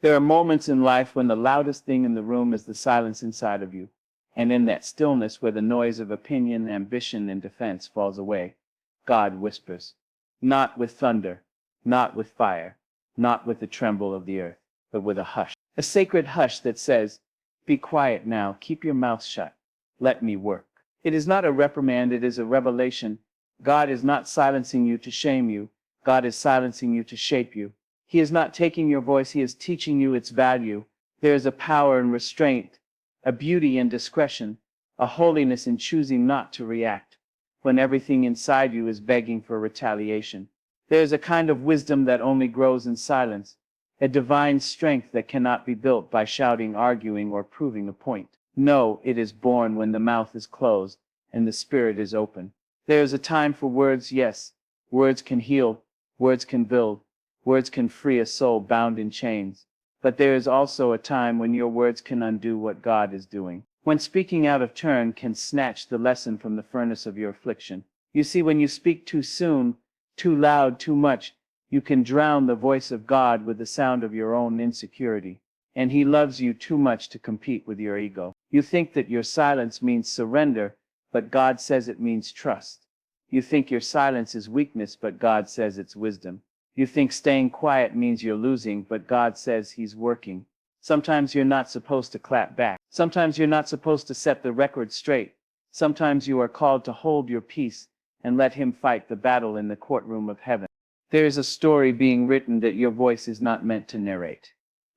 There are moments in life when the loudest thing in the room is the silence inside of you, and in that stillness where the noise of opinion, ambition, and defense falls away, God whispers, not with thunder, not with fire, not with the tremble of the earth, but with a hush, a sacred hush that says, be quiet now, keep your mouth shut, let me work. It is not a reprimand, it is a revelation. God is not silencing you to shame you, God is silencing you to shape you. He is not taking your voice, he is teaching you its value. There is a power in restraint, a beauty in discretion, a holiness in choosing not to react when everything inside you is begging for retaliation. There is a kind of wisdom that only grows in silence, a divine strength that cannot be built by shouting, arguing, or proving a point. No, it is born when the mouth is closed and the spirit is open. There is a time for words, yes. Words can heal, words can build, words can free a soul bound in chains. But there is also a time when your words can undo what God is doing. When speaking out of turn can snatch the lesson from the furnace of your affliction. You see, when you speak too soon, too loud, too much, you can drown the voice of God with the sound of your own insecurity. And He loves you too much to compete with your ego. You think that your silence means surrender, but God says it means trust. You think your silence is weakness, but God says it's wisdom. You think staying quiet means you're losing, but God says He's working. Sometimes you're not supposed to clap back. Sometimes you're not supposed to set the record straight. Sometimes you are called to hold your peace and let Him fight the battle in the courtroom of heaven. There is a story being written that your voice is not meant to narrate.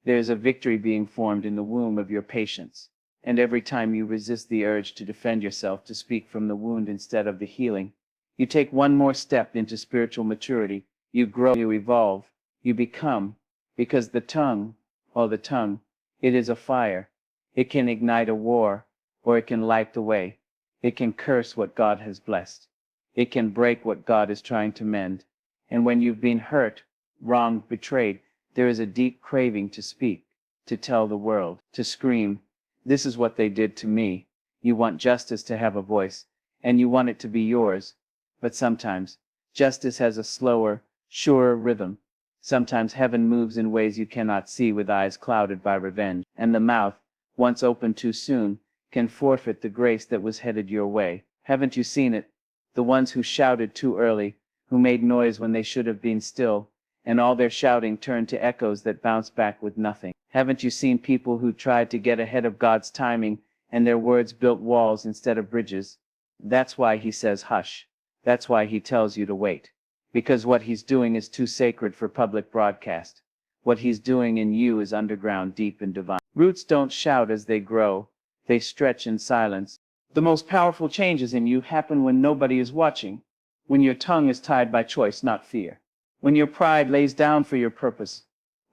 There is a victory being formed in the womb of your patience. And every time you resist the urge to defend yourself, to speak from the wound instead of the healing, you take one more step into spiritual maturity. You grow, you evolve, you become, because the tongue, it is a fire. It can ignite a war, or it can light the way. It can curse what God has blessed. It can break what God is trying to mend. And when you've been hurt, wronged, betrayed, there is a deep craving to speak, to tell the world, to scream, this is what they did to me. You want justice to have a voice, and you want it to be yours. But sometimes, justice has a slower, surer rhythm. Sometimes heaven moves in ways you cannot see with eyes clouded by revenge, and the mouth, once opened too soon, can forfeit the grace that was headed your way. Haven't you seen it? The ones who shouted too early, who made noise when they should have been still, and all their shouting turned to echoes that bounced back with nothing. Haven't you seen people who tried to get ahead of God's timing, and their words built walls instead of bridges? That's why He says hush. That's why He tells you to wait. Because what He's doing is too sacred for public broadcast. What He's doing in you is underground, deep and divine. Roots don't shout as they grow. They stretch in silence. The most powerful changes in you happen when nobody is watching. When your tongue is tied by choice, not fear. When your pride lays down for your purpose.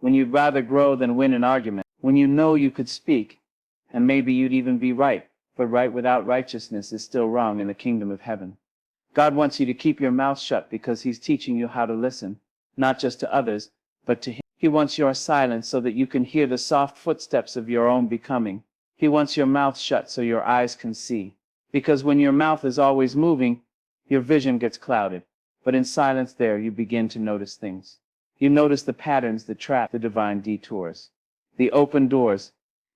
When you'd rather grow than win an argument. When you know you could speak, and maybe you'd even be right, but right without righteousness is still wrong in the kingdom of heaven. God wants you to keep your mouth shut because He's teaching you how to listen, not just to others, but to Him. He wants your silence so that you can hear the soft footsteps of your own becoming. He wants your mouth shut so your eyes can see. Because when your mouth is always moving, your vision gets clouded. But in silence there, you begin to notice things. You notice the patterns, the trap, the divine detours, the open doors.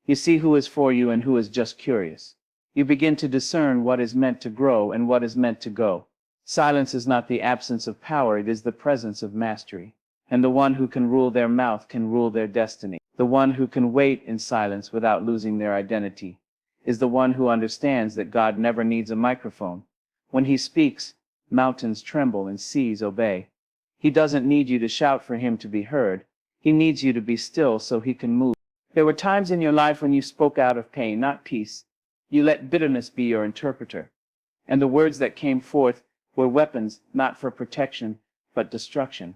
You see who is for you and who is just curious. You begin to discern what is meant to grow and what is meant to go. Silence is not the absence of power, it is the presence of mastery. And the one who can rule their mouth can rule their destiny. The one who can wait in silence without losing their identity is the one who understands that God never needs a microphone. When He speaks, mountains tremble and seas obey. He doesn't need you to shout for Him to be heard. He needs you to be still so He can move. There were times in your life when you spoke out of pain, not peace. You let bitterness be your interpreter. And the words that came forth were weapons, not for protection, but destruction.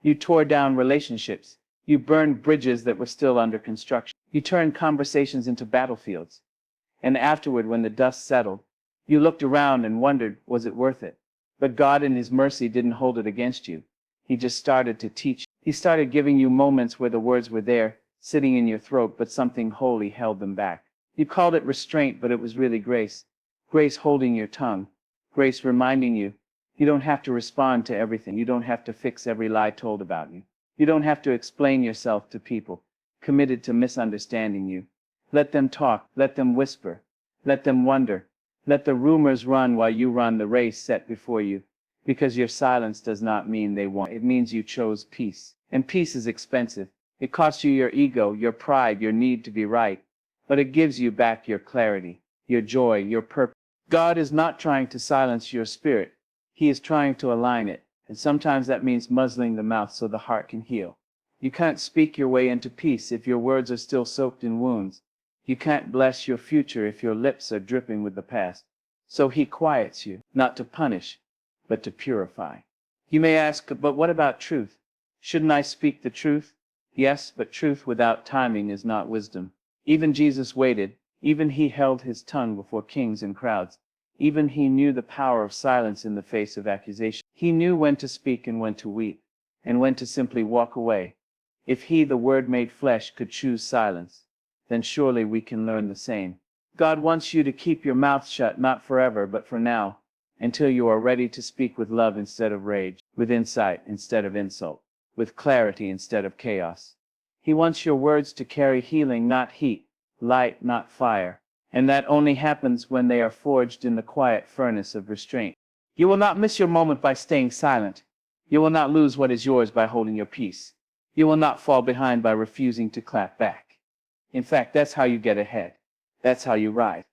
You tore down relationships. You burned bridges that were still under construction. You turned conversations into battlefields. And afterward, when the dust settled, you looked around and wondered, was it worth it? But God in His mercy didn't hold it against you. He just started to teach. He started giving you moments where the words were there, sitting in your throat, but something holy held them back. You called it restraint, but it was really grace. Grace holding your tongue. Grace reminding you, you don't have to respond to everything. You don't have to fix every lie told about you. You don't have to explain yourself to people. committed to misunderstanding you. Let them talk, let them whisper, let them wonder. Let the rumors run while you run the race set before you. Because your silence does not mean they won't. It means you chose peace. And peace is expensive. It costs you your ego, your pride, your need to be right. But it gives you back your clarity, your joy, your purpose. God is not trying to silence your spirit. He is trying to align it. And sometimes that means muzzling the mouth so the heart can heal. You can't speak your way into peace if your words are still soaked in wounds. You can't bless your future if your lips are dripping with the past. So he quiets you, not to punish, but to purify. You may ask, but what about truth? Shouldn't I speak the truth? Yes, but truth without timing is not wisdom. Even Jesus waited. Even he held his tongue before kings and crowds. Even he knew the power of silence in the face of accusation. He knew when to speak and when to weep, and when to simply walk away. If he, the Word made flesh, could choose silence, then surely we can learn the same. God wants you to keep your mouth shut, not forever, but for now, until you are ready to speak with love instead of rage, with insight instead of insult, with clarity instead of chaos. He wants your words to carry healing, not heat, light, not fire, and that only happens when they are forged in the quiet furnace of restraint. You will not miss your moment by staying silent. You will not lose what is yours by holding your peace. You will not fall behind by refusing to clap back. In fact, that's how you get ahead. That's how you rise.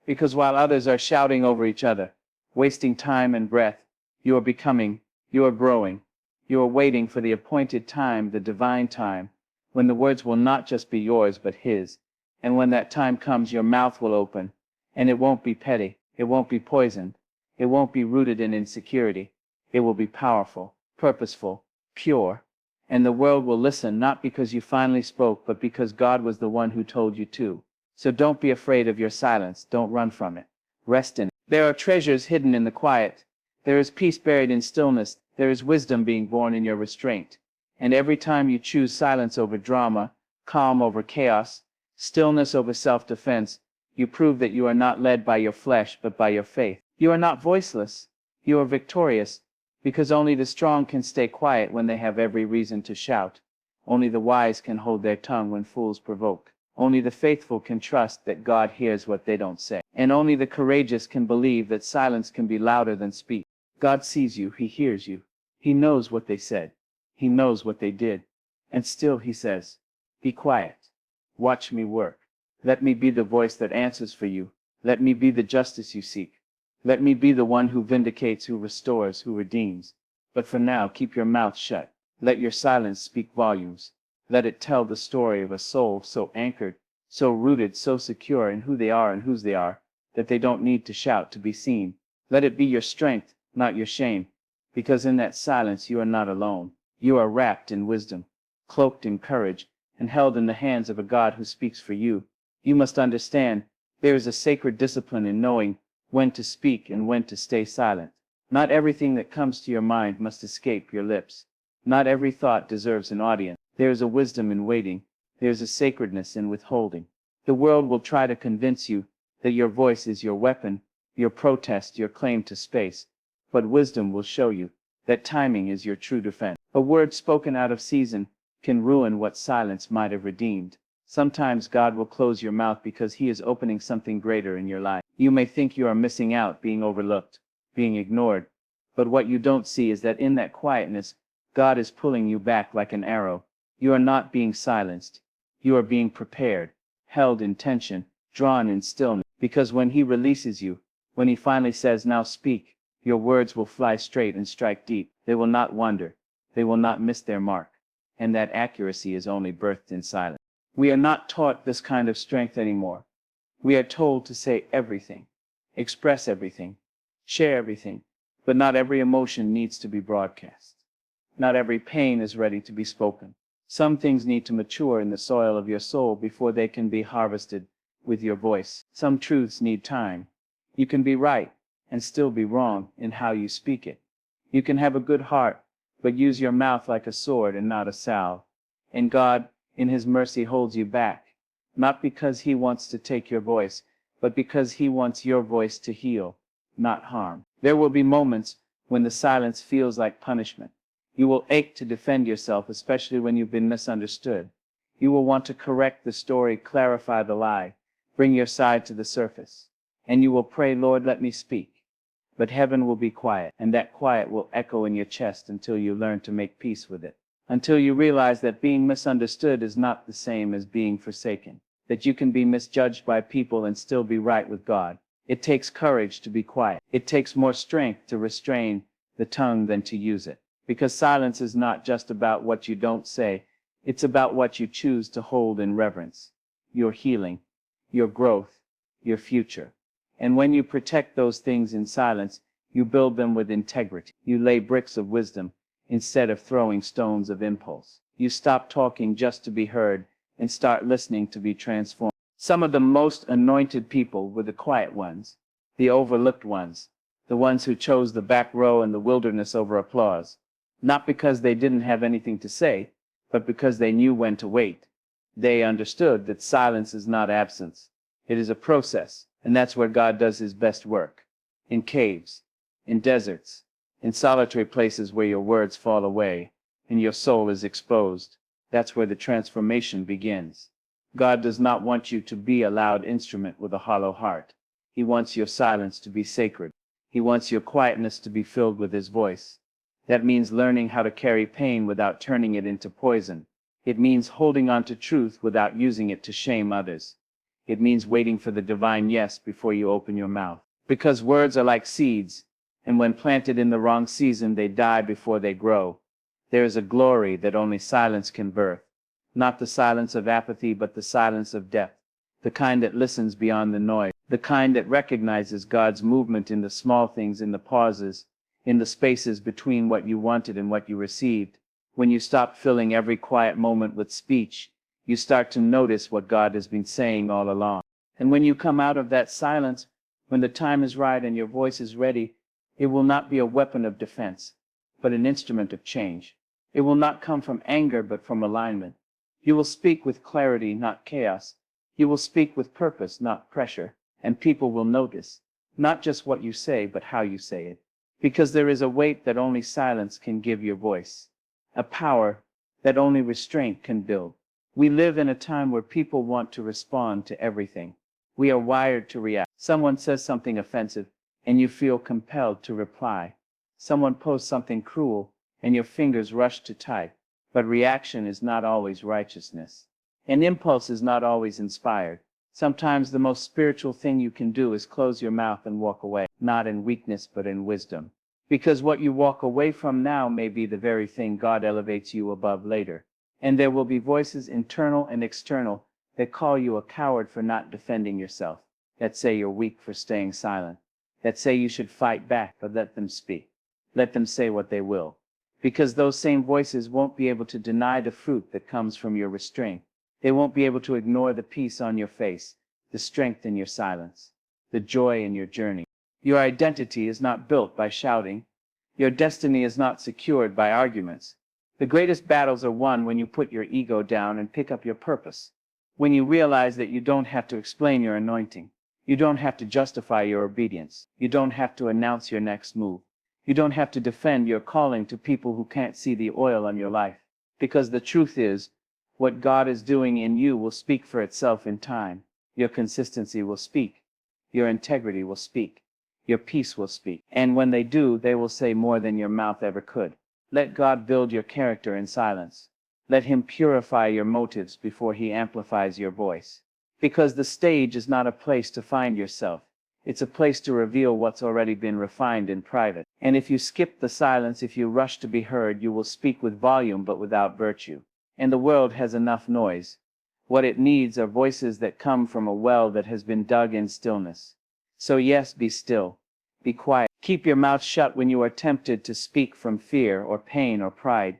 Because while others are shouting over each other, wasting time and breath, you are becoming, you are growing, you are waiting for the appointed time, the divine time, when the words will not just be yours but his. And when that time comes, your mouth will open, and it won't be petty, it won't be poisoned, it won't be rooted in insecurity. It will be powerful, purposeful, pure. And the world will listen, not because you finally spoke, but because God was the one who told you to. So don't be afraid of your silence. Don't run from it. Rest in it. There are treasures hidden in the quiet. There is peace buried in stillness. There is wisdom being born in your restraint. And every time you choose silence over drama, calm over chaos, stillness over self-defense, you prove that you are not led by your flesh, but by your faith. You are not voiceless. You are victorious. Because only the strong can stay quiet when they have every reason to shout. Only the wise can hold their tongue when fools provoke. Only the faithful can trust that God hears what they don't say. And only the courageous can believe that silence can be louder than speech. God sees you, he hears you. He knows what they said. He knows what they did. And still he says, be quiet. Watch me work. Let me be the voice that answers for you. Let me be the justice you seek. Let me be the one who vindicates, who restores, who redeems. But for now, keep your mouth shut. Let your silence speak volumes. Let it tell the story of a soul so anchored, so rooted, so secure in who they are and whose they are, that they don't need to shout to be seen. Let it be your strength, not your shame. Because in that silence you are not alone. You are wrapped in wisdom, cloaked in courage, and held in the hands of a God who speaks for you. You must understand, there is a sacred discipline in knowing when to speak and when to stay silent. Not everything that comes to your mind must escape your lips. Not every thought deserves an audience. There is a wisdom in waiting. There is a sacredness in withholding. The world will try to convince you that your voice is your weapon, your protest, your claim to space. But wisdom will show you that timing is your true defense. A word spoken out of season can ruin what silence might have redeemed. Sometimes God will close your mouth because he is opening something greater in your life. You may think you are missing out, being overlooked, being ignored. But what you don't see is that in that quietness, God is pulling you back like an arrow. You are not being silenced. You are being prepared, held in tension, drawn in stillness. Because when he releases you, when he finally says, now speak, your words will fly straight and strike deep. They will not wander. They will not miss their mark. And that accuracy is only birthed in silence. We are not taught this kind of strength anymore. We are told to say everything, express everything, share everything, but not every emotion needs to be broadcast. Not every pain is ready to be spoken. Some things need to mature in the soil of your soul before they can be harvested with your voice. Some truths need time. You can be right and still be wrong in how you speak it. You can have a good heart, but use your mouth like a sword and not a salve. And God, in his mercy, holds you back, not because he wants to take your voice, but because he wants your voice to heal, not harm. There will be moments when the silence feels like punishment. You will ache to defend yourself, especially when you've been misunderstood. You will want to correct the story, clarify the lie, bring your side to the surface. And you will pray, Lord, let me speak. But heaven will be quiet, and that quiet will echo in your chest until you learn to make peace with it. Until you realize that being misunderstood is not the same as being forsaken. That you can be misjudged by people and still be right with God. It takes courage to be quiet. It takes more strength to restrain the tongue than to use it. Because silence is not just about what you don't say, it's about what you choose to hold in reverence. Your healing, your growth, your future. And when you protect those things in silence, you build them with integrity. You lay bricks of wisdom instead of throwing stones of impulse. You stop talking just to be heard and start listening to be transformed. Some of the most anointed people were the quiet ones, the overlooked ones, the ones who chose the back row in the wilderness over applause. Not because they didn't have anything to say, but because they knew when to wait. They understood that silence is not absence. It is a process, and that's where God does his best work. In caves, in deserts, in solitary places where your words fall away and your soul is exposed. That's where the transformation begins. God does not want you to be a loud instrument with a hollow heart. He wants your silence to be sacred. He wants your quietness to be filled with his voice. That means learning how to carry pain without turning it into poison. It means holding on to truth without using it to shame others. It means waiting for the divine yes before you open your mouth. Because words are like seeds, and when planted in the wrong season, they die before they grow. There is a glory that only silence can birth. Not the silence of apathy, but the silence of depth. The kind that listens beyond the noise. The kind that recognizes God's movement in the small things, in the pauses, in the spaces between what you wanted and what you received. When you stop filling every quiet moment with speech, you start to notice what God has been saying all along. And when you come out of that silence, when the time is right and your voice is ready, it will not be a weapon of defense, but an instrument of change. It will not come from anger, but from alignment. You will speak with clarity, not chaos. You will speak with purpose, not pressure. And people will notice, not just what you say, but how you say it. Because there is a weight that only silence can give your voice. A power that only restraint can build. We live in a time where people want to respond to everything. We are wired to react. Someone says something offensive, and you feel compelled to reply. Someone posts something cruel, and your fingers rush to type. But reaction is not always righteousness. An impulse is not always inspired. Sometimes the most spiritual thing you can do is close your mouth and walk away, not in weakness but in wisdom. Because what you walk away from now may be the very thing God elevates you above later. And there will be voices, internal and external, that call you a coward for not defending yourself, that say you're weak for staying silent, that say you should fight back, but let them speak. Let them say what they will. Because those same voices won't be able to deny the fruit that comes from your restraint. They won't be able to ignore the peace on your face, the strength in your silence, the joy in your journey. Your identity is not built by shouting. Your destiny is not secured by arguments. The greatest battles are won when you put your ego down and pick up your purpose. When you realize that you don't have to explain your anointing. You don't have to justify your obedience. You don't have to announce your next move. You don't have to defend your calling to people who can't see the oil on your life. Because the truth is, what God is doing in you will speak for itself in time. Your consistency will speak. Your integrity will speak. Your peace will speak. And when they do, they will say more than your mouth ever could. Let God build your character in silence. Let him purify your motives before he amplifies your voice. Because the stage is not a place to find yourself. It's a place to reveal what's already been refined in private. And if you skip the silence, if you rush to be heard, you will speak with volume but without virtue. And the world has enough noise. What it needs are voices that come from a well that has been dug in stillness. So yes, be still. Be quiet. Keep your mouth shut when you are tempted to speak from fear or pain or pride.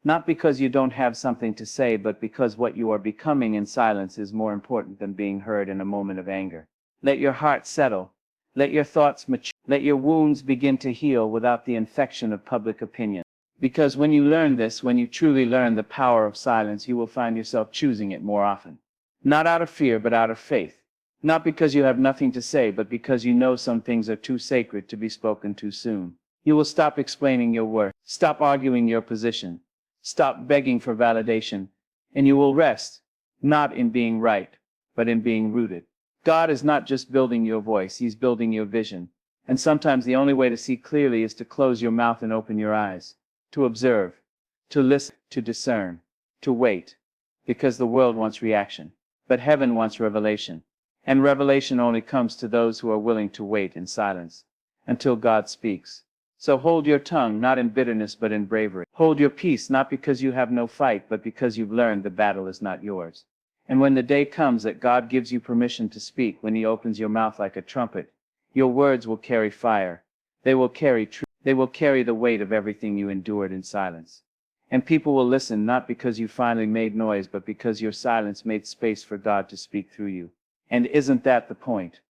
Not because you don't have something to say, but because what you are becoming in silence is more important than being heard in a moment of anger. Let your heart settle. Let your thoughts mature. Let your wounds begin to heal without the infection of public opinion. Because when you learn this, when you truly learn the power of silence, you will find yourself choosing it more often. Not out of fear, but out of faith. Not because you have nothing to say, but because you know some things are too sacred to be spoken too soon. You will stop explaining your worth. Stop arguing your position. Stop begging for validation. And you will rest. not in being right, but in being rooted. God is not just building your voice, He's building your vision. And sometimes the only way to see clearly is to close your mouth and open your eyes, to observe, to listen, to discern, to wait, because the world wants reaction, but heaven wants revelation. And revelation only comes to those who are willing to wait in silence until God speaks. So hold your tongue, not in bitterness but in bravery. Hold your peace, not because you have no fight, but because you've learned the battle is not yours. And when the day comes that God gives you permission to speak, when He opens your mouth like a trumpet, your words will carry fire. They will carry truth. They will carry the weight of everything you endured in silence. And people will listen not because you finally made noise, but because your silence made space for God to speak through you. And isn't that the point?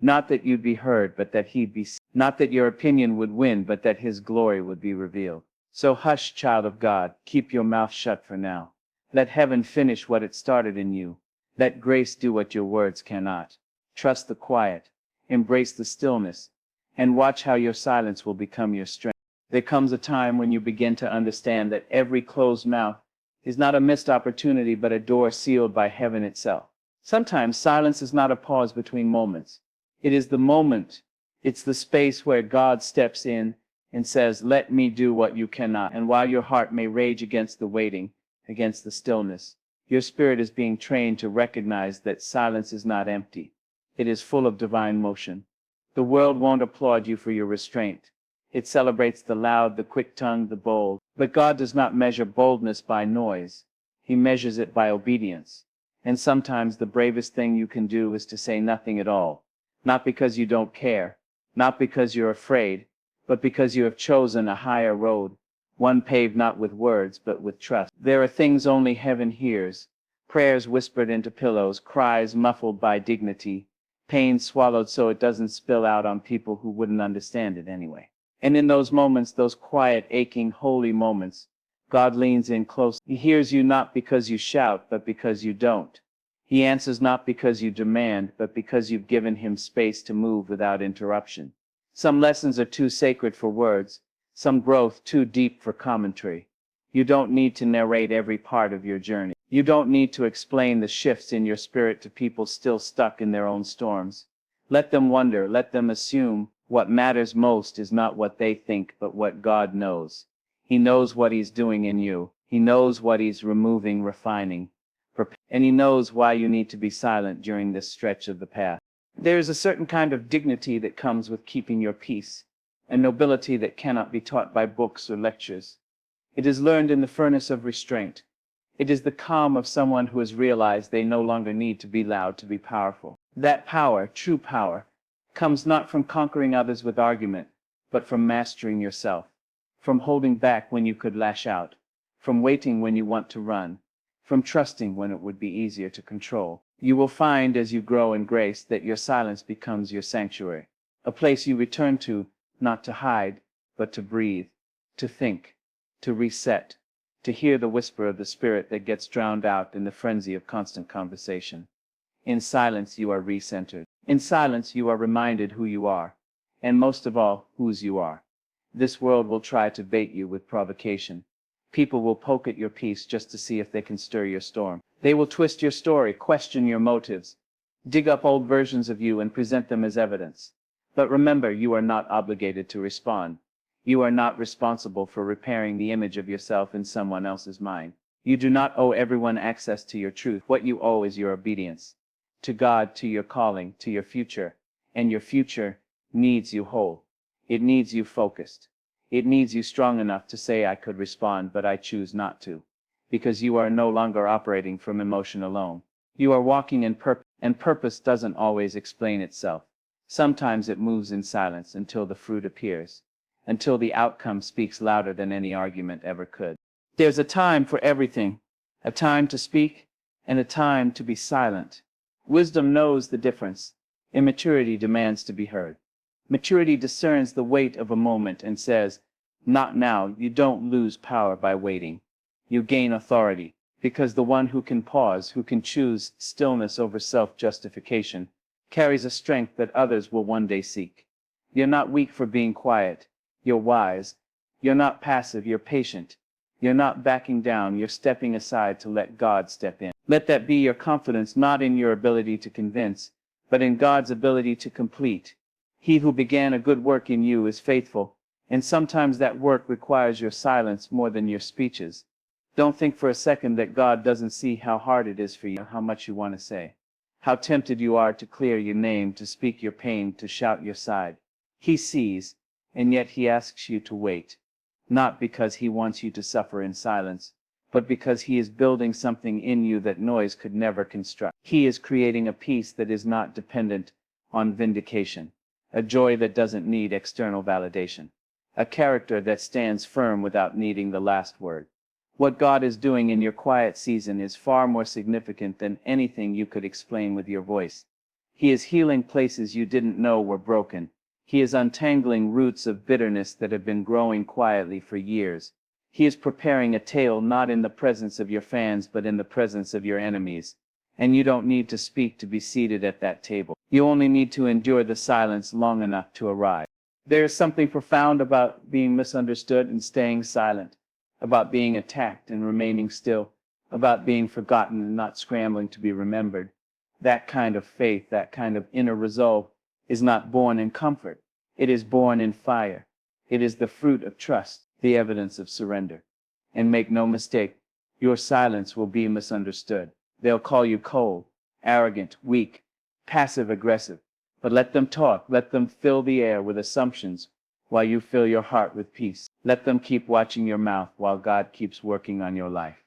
Not that you'd be heard, but that He'd be seen. Not that your opinion would win, but that His glory would be revealed. So hush, child of God, keep your mouth shut for now. Let heaven finish what it started in you. Let grace do what your words cannot. Trust the quiet. Embrace the stillness. And watch how your silence will become your strength. There comes a time when you begin to understand that every closed mouth is not a missed opportunity, but a door sealed by heaven itself. Sometimes silence is not a pause between moments. It is the moment. It's the space where God steps in and says, "Let me do what you cannot." And while your heart may rage against the waiting, against the stillness, your spirit is being trained to recognize that silence is not empty. It is full of divine motion. The world won't applaud you for your restraint. It celebrates the loud, the quick-tongued, the bold. But God does not measure boldness by noise. He measures it by obedience. And sometimes the bravest thing you can do is to say nothing at all. Not because you don't care, not because you're afraid, but because you have chosen a higher road, one paved not with words but with trust. There are things only heaven hears, prayers whispered into pillows, cries muffled by dignity, pain swallowed so it doesn't spill out on people who wouldn't understand it anyway. And in those moments, those quiet, aching, holy moments, God leans in close. He hears you not because you shout, but because you don't. He answers not because you demand, but because you've given Him space to move without interruption. Some lessons are too sacred for words, some growth too deep for commentary. You don't need to narrate every part of your journey. You don't need to explain the shifts in your spirit to people still stuck in their own storms. Let them wonder, let them assume. What matters most is not what they think, but what God knows. He knows what He's doing in you. He knows what He's removing, refining. And He knows why you need to be silent during this stretch of the path. There is a certain kind of dignity that comes with keeping your peace, a nobility that cannot be taught by books or lectures. It is learned in the furnace of restraint. It is the calm of someone who has realized they no longer need to be loud to be powerful. That power, true power, comes not from conquering others with argument, but from mastering yourself, from holding back when you could lash out, from waiting when you want to run, from trusting when it would be easier to control. You will find as you grow in grace that your silence becomes your sanctuary, a place you return to, not to hide, but to breathe, to think, to reset, to hear the whisper of the Spirit that gets drowned out in the frenzy of constant conversation. In silence you are recentered. In silence you are reminded who you are, and most of all, whose you are. This world will try to bait you with provocation. People will poke at your peace just to see if they can stir your storm. They will twist your story, question your motives, dig up old versions of you and present them as evidence. But remember, you are not obligated to respond. You are not responsible for repairing the image of yourself in someone else's mind. You do not owe everyone access to your truth. What you owe is your obedience. To God, to your calling, to your future. And your future needs you whole. It needs you focused. It needs you strong enough to say, "I could respond, but I choose not to." Because you are no longer operating from emotion alone. You are walking in purpose, and purpose doesn't always explain itself. Sometimes it moves in silence until the fruit appears, until the outcome speaks louder than any argument ever could. There's a time for everything, a time to speak and a time to be silent. Wisdom knows the difference. Immaturity demands to be heard. Maturity discerns the weight of a moment and says, "Not now." You don't lose power by waiting. You gain authority, because the one who can pause, who can choose stillness over self-justification, carries a strength that others will one day seek. You're not weak for being quiet. You're wise. You're not passive, you're patient. You're not backing down, you're stepping aside to let God step in. Let that be your confidence, not in your ability to convince, but in God's ability to complete. He who began a good work in you is faithful, and sometimes that work requires your silence more than your speeches. Don't think for a second that God doesn't see how hard it is for you, how much you want to say, how tempted you are to clear your name, to speak your pain, to shout your side. He sees, and yet he asks you to wait, not because he wants you to suffer in silence, but because he is building something in you that noise could never construct. He is creating a peace that is not dependent on vindication, a joy that doesn't need external validation, a character that stands firm without needing the last word. What God is doing in your quiet season is far more significant than anything you could explain with your voice. He is healing places you didn't know were broken. He is untangling roots of bitterness that have been growing quietly for years. He is preparing a tale not in the presence of your fans but in the presence of your enemies. And you don't need to speak to be seated at that table. You only need to endure the silence long enough to arrive. There is something profound about being misunderstood and staying silent, about being attacked and remaining still, about being forgotten and not scrambling to be remembered. That kind of faith, that kind of inner resolve, is not born in comfort. It is born in fire. It is the fruit of trust, the evidence of surrender. And make no mistake, your silence will be misunderstood. They'll call you cold, arrogant, weak, passive-aggressive. But let them talk. Let them fill the air with assumptions while you fill your heart with peace. Let them keep watching your mouth while God keeps working on your life.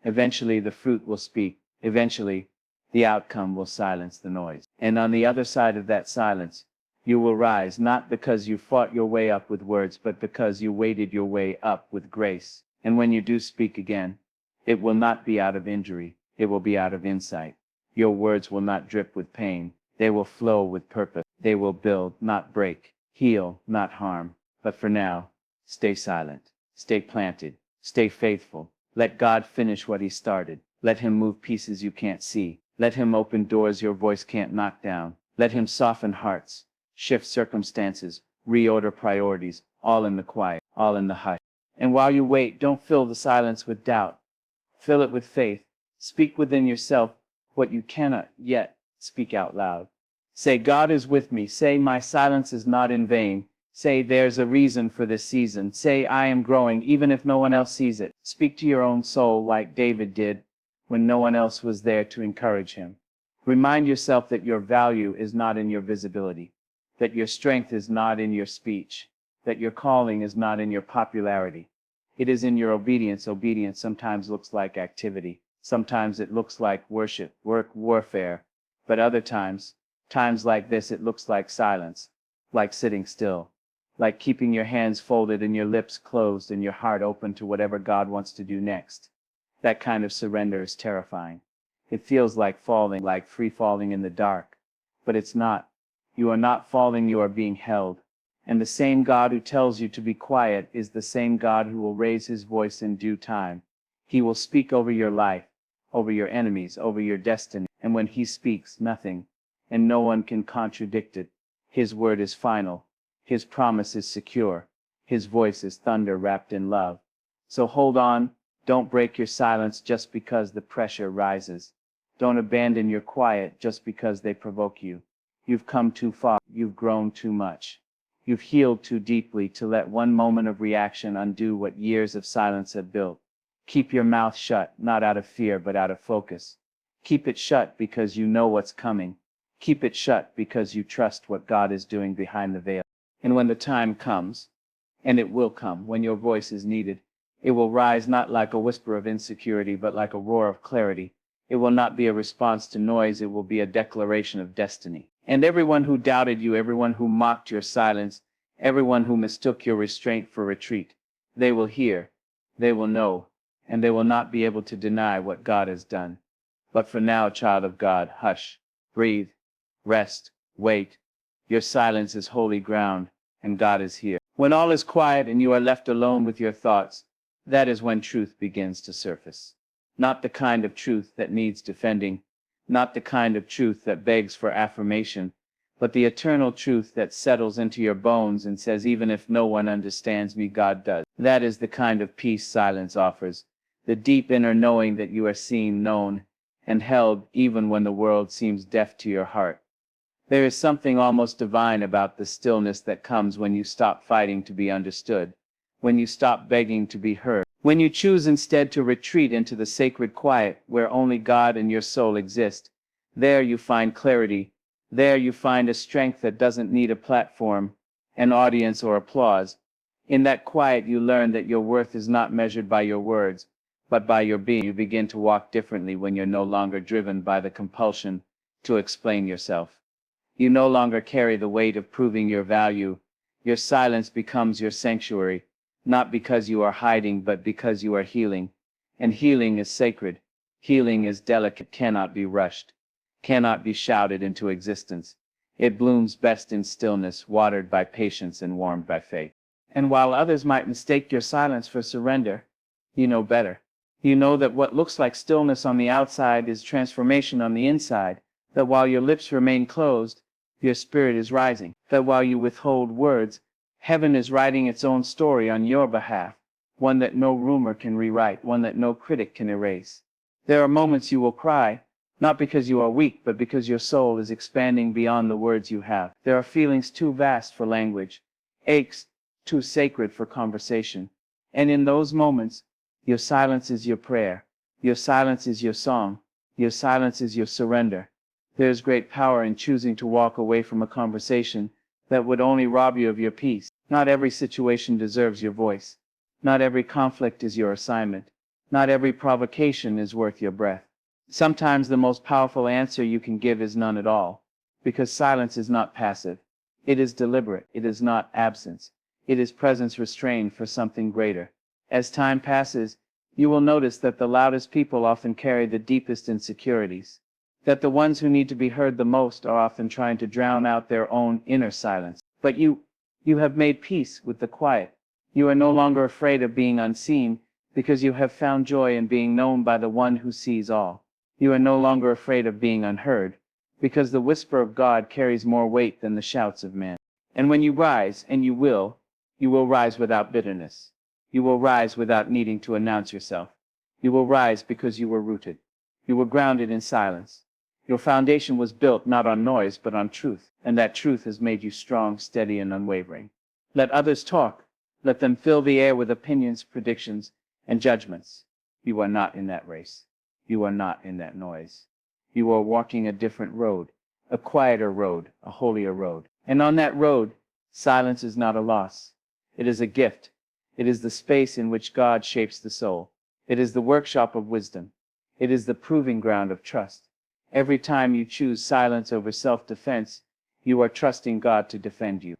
Eventually, the fruit will speak. Eventually, the outcome will silence the noise. And on the other side of that silence, you will rise, not because you fought your way up with words, but because you waded your way up with grace. And when you do speak again, it will not be out of injury. It will be out of insight. Your words will not drip with pain. They will flow with purpose. They will build, not break, heal, not harm. But for now, stay silent, stay planted, stay faithful. Let God finish what he started. Let him move pieces you can't see. Let him open doors your voice can't knock down. Let him soften hearts, shift circumstances, reorder priorities, all in the quiet, all in the hush. And while you wait, don't fill the silence with doubt. Fill it with faith. Speak within yourself what you cannot yet speak out loud. Say, God is with me. Say, my silence is not in vain. Say, there's a reason for this season. Say, I am growing even if no one else sees it. Speak to your own soul like David did when no one else was there to encourage him. Remind yourself that your value is not in your visibility, that your strength is not in your speech, that your calling is not in your popularity. It is in your obedience. Obedience sometimes looks like activity. Sometimes it looks like worship, warfare. But other times like this, it looks like silence, like sitting still, like keeping your hands folded and your lips closed and your heart open to whatever God wants to do next. That kind of surrender is terrifying. It feels like falling, like free falling in the dark. But it's not. You are not falling, you are being held. And the same God who tells you to be quiet is the same God who will raise his voice in due time. He will speak over your life, over your enemies, over your destiny. And when he speaks, nothing and no one can contradict it. His word is final. His promise is secure. His voice is thunder wrapped in love. So hold on. Don't break your silence just because the pressure rises. Don't abandon your quiet just because they provoke you. You've come too far. You've grown too much. You've healed too deeply to let one moment of reaction undo what years of silence have built. Keep your mouth shut, not out of fear, but out of focus. Keep it shut because you know what's coming. Keep it shut because you trust what God is doing behind the veil. And when the time comes, and it will come, when your voice is needed, it will rise not like a whisper of insecurity, but like a roar of clarity. It will not be a response to noise, it will be a declaration of destiny. And everyone who doubted you, everyone who mocked your silence, everyone who mistook your restraint for retreat, they will hear, they will know, and they will not be able to deny what God has done. But for now, child of God, hush, breathe, rest, wait. Your silence is holy ground, and God is here. When all is quiet and you are left alone with your thoughts, that is when truth begins to surface. Not the kind of truth that needs defending, not the kind of truth that begs for affirmation, but the eternal truth that settles into your bones and says, even if no one understands me, God does. That is the kind of peace silence offers, the deep inner knowing that you are seen, known, and held even when the world seems deaf to your heart. There is something almost divine about the stillness that comes when you stop fighting to be understood, when you stop begging to be heard, when you choose instead to retreat into the sacred quiet where only God and your soul exist. There you find clarity. There you find a strength that doesn't need a platform, an audience, or applause. In that quiet you learn that your worth is not measured by your words, but by your being. You begin to walk differently when you're no longer driven by the compulsion to explain yourself. You no longer carry the weight of proving your value. Your silence becomes your sanctuary, not because you are hiding, but because you are healing. And healing is sacred. Healing is delicate, cannot be rushed, cannot be shouted into existence. It blooms best in stillness, watered by patience and warmed by faith. And while others might mistake your silence for surrender, you know better. You know that what looks like stillness on the outside is transformation on the inside, that while your lips remain closed, your spirit is rising, that while you withhold words, heaven is writing its own story on your behalf, one that no rumor can rewrite, one that no critic can erase. There are moments you will cry, not because you are weak, but because your soul is expanding beyond the words you have. There are feelings too vast for language, aches too sacred for conversation. And in those moments, your silence is your prayer, your silence is your song, your silence is your surrender. There is great power in choosing to walk away from a conversation that would only rob you of your peace. Not every situation deserves your voice. Not every conflict is your assignment. Not every provocation is worth your breath. Sometimes the most powerful answer you can give is none at all, because silence is not passive. It is deliberate. It is not absence. It is presence restrained for something greater. As time passes, you will notice that the loudest people often carry the deepest insecurities, that the ones who need to be heard the most are often trying to drown out their own inner silence. But you have made peace with the quiet. You are no longer afraid of being unseen, because you have found joy in being known by the one who sees all. You are no longer afraid of being unheard, because the whisper of God carries more weight than the shouts of men. And when you rise, and you will rise without bitterness. You will rise without needing to announce yourself. You will rise because you were rooted. You were grounded in silence. Your foundation was built not on noise, but on truth, and that truth has made you strong, steady, and unwavering. Let others talk. Let them fill the air with opinions, predictions, and judgments. You are not in that race. You are not in that noise. You are walking a different road, a quieter road, a holier road. And on that road, silence is not a loss. It is a gift. It is the space in which God shapes the soul. It is the workshop of wisdom. It is the proving ground of trust. Every time you choose silence over self-defense, you are trusting God to defend you.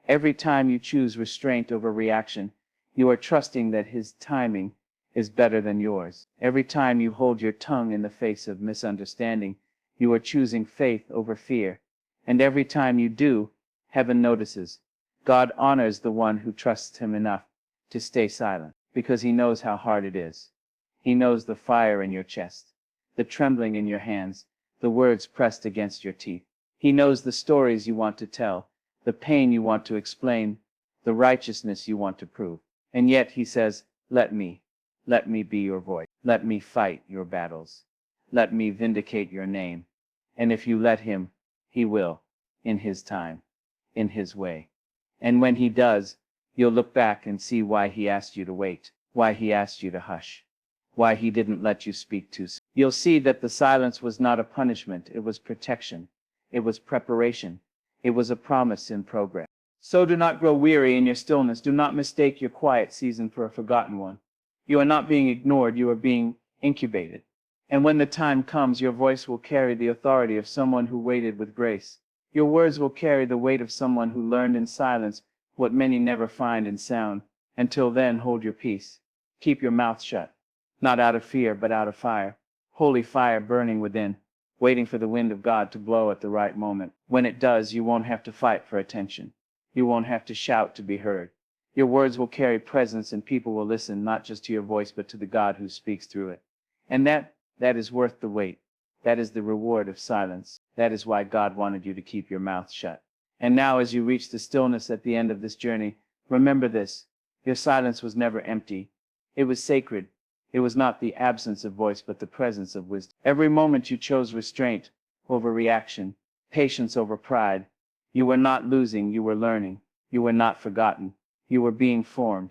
Every time you choose restraint over reaction, you are trusting that His timing is better than yours. Every time you hold your tongue in the face of misunderstanding, you are choosing faith over fear. And every time you do, heaven notices. God honors the one who trusts Him enough to stay silent, because He knows how hard it is. He knows the fire in your chest, the trembling in your hands, the words pressed against your teeth. He knows the stories you want to tell, the pain you want to explain, the righteousness you want to prove. And yet He says, let me be your voice. Let me fight your battles. Let me vindicate your name. And if you let Him, He will, in His time, in His way. And when He does, you'll look back and see why He asked you to wait, why He asked you to hush, why He didn't let you speak too soon. You'll see that the silence was not a punishment, it was protection, it was preparation, it was a promise in progress. So do not grow weary in your stillness. Do not mistake your quiet season for a forgotten one. You are not being ignored, you are being incubated. And when the time comes, your voice will carry the authority of someone who waited with grace. Your words will carry the weight of someone who learned in silence what many never find in sound. Until then, hold your peace. Keep your mouth shut, not out of fear, but out of fire. Holy fire burning within, waiting for the wind of God to blow at the right moment. When it does, you won't have to fight for attention. You won't have to shout to be heard. Your words will carry presence, and people will listen not just to your voice, but to the God who speaks through it. And that is worth the wait. That is the reward of silence. That is why God wanted you to keep your mouth shut. And now, as you reach the stillness at the end of this journey, remember this. Your silence was never empty. It was sacred. It was not the absence of voice, but the presence of wisdom. Every moment you chose restraint over reaction, patience over pride. You were not losing, you were learning. You were not forgotten. You were being formed.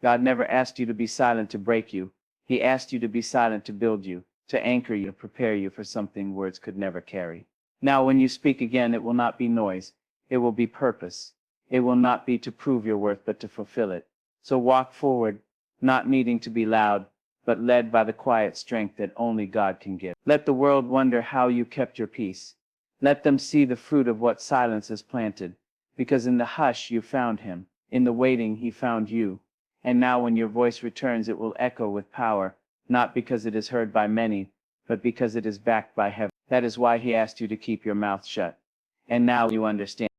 God never asked you to be silent to break you. He asked you to be silent to build you, to anchor you, to prepare you for something words could never carry. Now when you speak again, it will not be noise. It will be purpose. It will not be to prove your worth, but to fulfill it. So walk forward, not needing to be loud, but led by the quiet strength that only God can give. Let the world wonder how you kept your peace. Let them see the fruit of what silence has planted, because in the hush you found him, in the waiting he found you. And now when your voice returns, it will echo with power, not because it is heard by many, but because it is backed by heaven. That is why he asked you to keep your mouth shut. And now you understand.